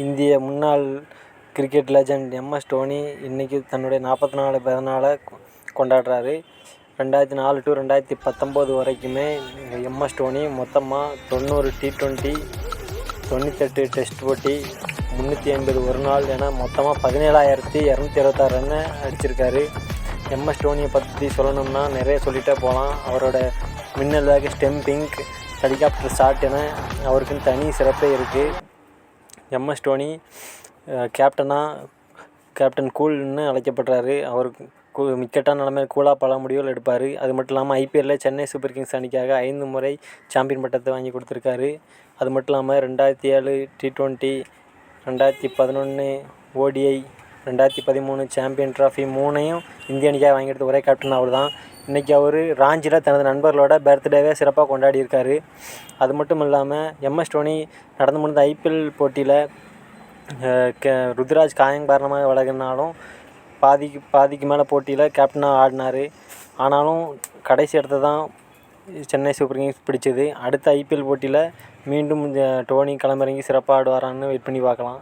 இந்திய முன்னாள் cricket legend MS Dhoni இன்றைக்கி தன்னுடைய 44 பிறந்தநாளை கொண்டாடுறாரு. 2004 to 2019 வரைக்குமே எம்எஸ் தோனி மொத்தமாக 90 T20, 98 டெஸ்ட் போட்டி, 350 ஒரு நாள் என மொத்தமாக 17,226 ரன்னு அடிச்சிருக்காரு. எம்எஸ் தோனியை பற்றி சொல்லணும்னா நிறைய சொல்லிகிட்டே போகலாம். அவரோட மின்னல் வேக ஸ்டம்பிங், ஹெலிகாப்டர் ஷாட் என அவருக்குன்னு தனி சிறப்பே இருக்குது. எம்எஸ் தோனி கேப்டன் கூல்னு அழைக்கப்படுறாரு. அவருக்கு விக்கெட்டான நிலைமையில் கூலாக பல முடிவுகள் எடுப்பார். அது மட்டும் இல்லாமல் ஐபிஎல்லில் சென்னை சூப்பர் கிங்ஸ் அணிக்காக 5 முறை சாம்பியன் பட்டத்தை வாங்கி கொடுத்துருக்காரு. அது மட்டும் இல்லாமல் 2007 T20, 2011 ODI, 2013 சாம்பியன் ட்ராஃபி 3ஐயும் இந்திய அணிக்காக வாங்கி கொடுத்த ஒரே கேப்டன் அவர் தான். இன்றைக்கி அவர் ராஞ்சியில் தனது நண்பர்களோட பர்த்டேவே சிறப்பாக கொண்டாடியிருக்காரு. அது மட்டும் இல்லாமல் எம்எஸ் தோனி நடந்து முடிந்த ஐபிஎல் போட்டியில் ருத்ராஜ் காயம் காரணமாக விலகினாலும் பாதிக்கு மேலே போட்டியில் கேப்டனாக ஆடினார். ஆனாலும் கடைசி இடத்த தான் சென்னை சூப்பர் கிங்ஸ் பிடிச்சது. அடுத்த ஐபிஎல் போட்டியில் மீண்டும் தோனி களமிறங்கி சிறப்பாக ஆடுவாரான்னு வெயிட் பண்ணி பார்க்கலாம்.